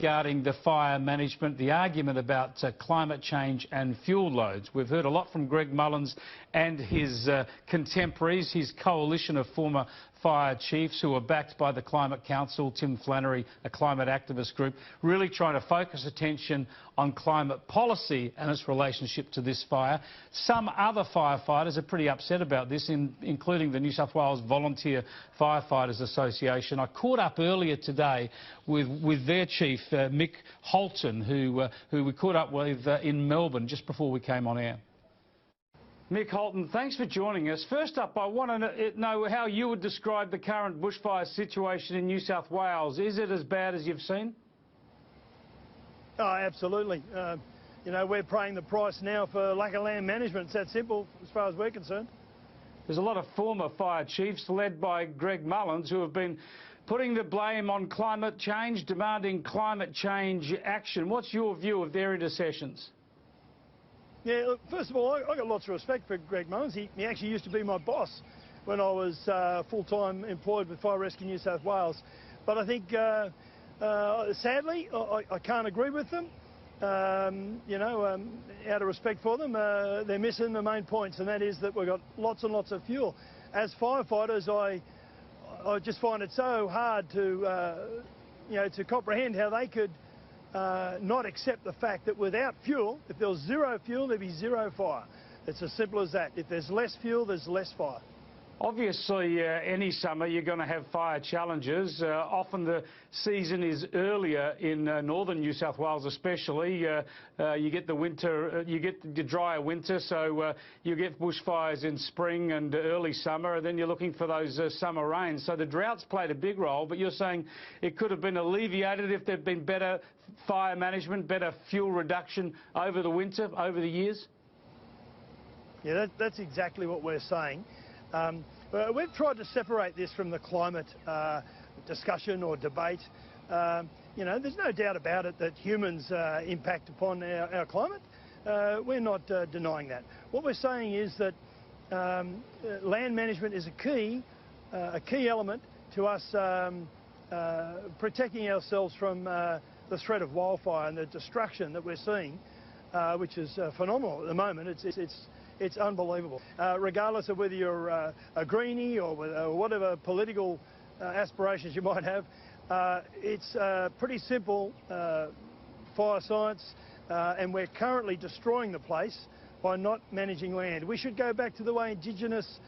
regarding the fire management, the argument about climate change and fuel loads. We've heard a lot from Greg Mullins and his contemporaries, his coalition of former fire chiefs who are backed by the Climate Council, Tim Flannery, a climate activist group, really trying to focus attention on climate policy and its relationship to this fire. Some other firefighters are pretty upset about this, including the New South Wales Volunteer Firefighters Association. I caught up earlier today with their chief, Mick Holton, who we caught up with in Melbourne just before we came on air. Mick Holton, thanks for joining us. First up, I want to know how you would describe the current bushfire situation in New South Wales. Is it as bad as you've seen? Oh, absolutely. You know, we're paying the price now for lack of land management. It's that simple as far as we're concerned. There's a lot of former fire chiefs led by Greg Mullins who have been putting the blame on climate change, demanding climate change action. What's your view of their intercessions? Yeah, look, first of all, I got lots of respect for Greg Mullins. He actually used to be my boss when I was full-time employed with Fire Rescue New South Wales. But I think, sadly, I can't agree with them. You know, out of respect for them, they're missing the main points, and that is that we've got lots and lots of fuel. As firefighters, I just find it so hard to, you know, to comprehend how they could not accept the fact that without fuel, if there was zero fuel, there'd be zero fire. It's as simple as that. If there's less fuel, there's less fire. Obviously, any summer you're going to have fire challenges. Often the season is earlier in northern New South Wales, especially. You get the winter, you get the drier winter, so you get bushfires in spring and early summer, and then you're looking for those summer rains. So the drought's played a big role, but you're saying it could have been alleviated if there'd been better fire management, better fuel reduction over the winter, over the years? Yeah, that's exactly what we're saying. We've tried to separate this from the climate discussion or debate. You know, there's no doubt about it that humans impact upon our climate. We're not denying that. What we're saying is that land management is a key element to us protecting ourselves from the threat of wildfire and the destruction that we're seeing, which is phenomenal at the moment. It's unbelievable. Regardless of whether you're a greenie or whatever political aspirations you might have, it's pretty simple fire science, and we're currently destroying the place by not managing land. We should go back to the way Indigenous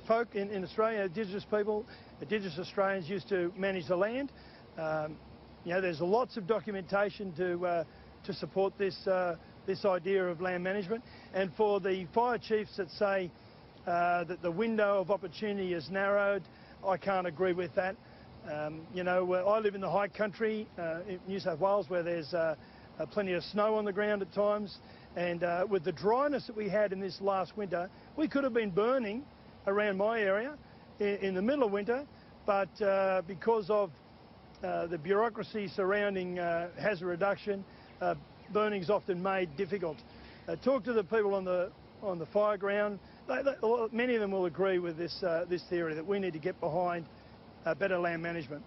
folk in Australia, Indigenous people, Indigenous Australians used to manage the land. You know, there's lots of documentation to support this idea of land management, and for the fire chiefs that say that the window of opportunity is narrowed, I can't agree with that. You know, I live in the high country in New South Wales where there's plenty of snow on the ground at times, and with the dryness that we had in this last winter, we could have been burning around my area in the middle of winter, but because of the bureaucracy surrounding hazard reduction, burning's often made difficult. Talk to the people on the fire ground. Many of them will agree with this theory that we need to get behind better land management.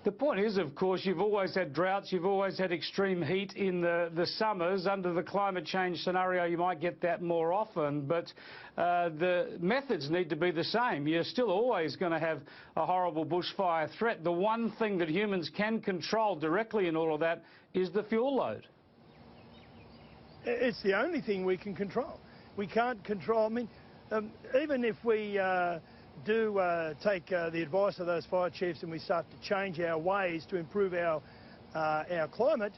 The point is, of course, you've always had droughts, you've always had extreme heat in the summers. Under the climate change scenario, you might get that more often, but the methods need to be the same. You're still always going to have a horrible bushfire threat. The one thing that humans can control directly in all of that is the fuel load. It's the only thing we can control. We can't control, I mean, even if we do take the advice of those fire chiefs and we start to change our ways to improve our climate,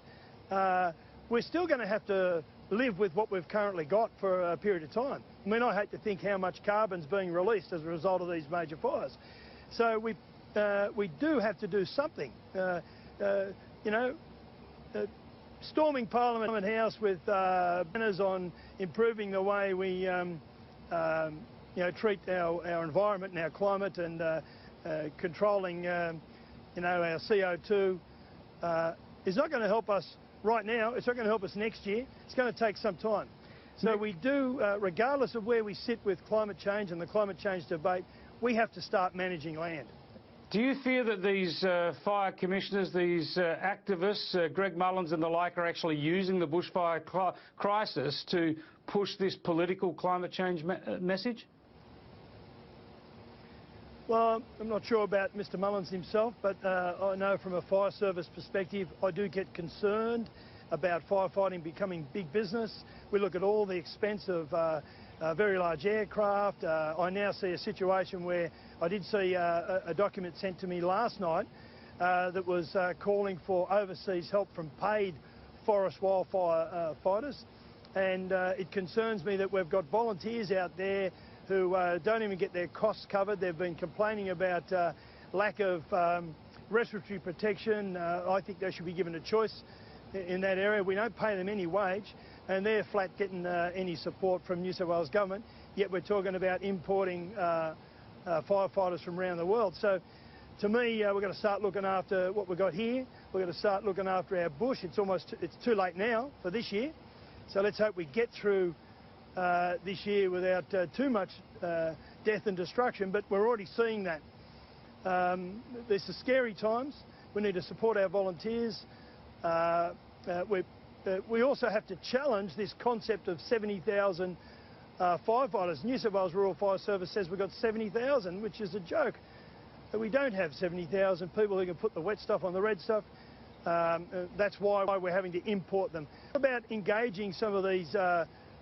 we're still going to have to live with what we've currently got for a period of time. I mean, I hate to think how much carbon's being released as a result of these major fires. So we do have to do something. You know, storming Parliament House with banners on improving the way we you know, treat our environment and our climate, and controlling you know, our CO2 is not going to help us right now. It's not going to help us next year. It's going to take some time. So we do, regardless of where we sit with climate change and the climate change debate, we have to start managing land. Do you fear that these fire commissioners, these activists, Greg Mullins and the like, are actually using the bushfire crisis to push this political climate change message? Well, I'm not sure about Mr Mullins himself, but I know from a fire service perspective, I do get concerned about firefighting becoming big business. We look at all the expense of very large aircraft. I now see a situation where I did see a document sent to me last night that was calling for overseas help from paid forest wildfire fighters. And it concerns me that we've got volunteers out there who don't even get their costs covered. They've been complaining about lack of respiratory protection. I think they should be given a choice in that area. We don't pay them any wage, and they're flat getting any support from New South Wales government, yet we're talking about importing firefighters from around the world. So to me, we've got to start looking after what we've got here. We've got to start looking after our bush. It's too late now for this year, so let's hope we get through this year without too much death and destruction, but we're already seeing that. There's some scary times. We need to support our volunteers. We also have to challenge this concept of 70,000 firefighters. New South Wales Rural Fire Service says we've got 70,000, which is a joke. But we don't have 70,000 people who can put the wet stuff on the red stuff. That's why we're having to import them. About engaging some of these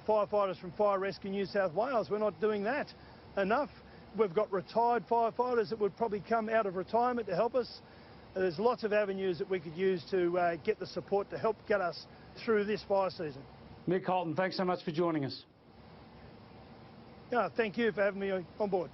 firefighters from Fire Rescue New South Wales, we're not doing that enough. We've got retired firefighters that would probably come out of retirement to help us. There's lots of avenues that we could use to get the support to help get us through this fire season. Mick Holton, thanks so much for joining us. Thank you for having me on board.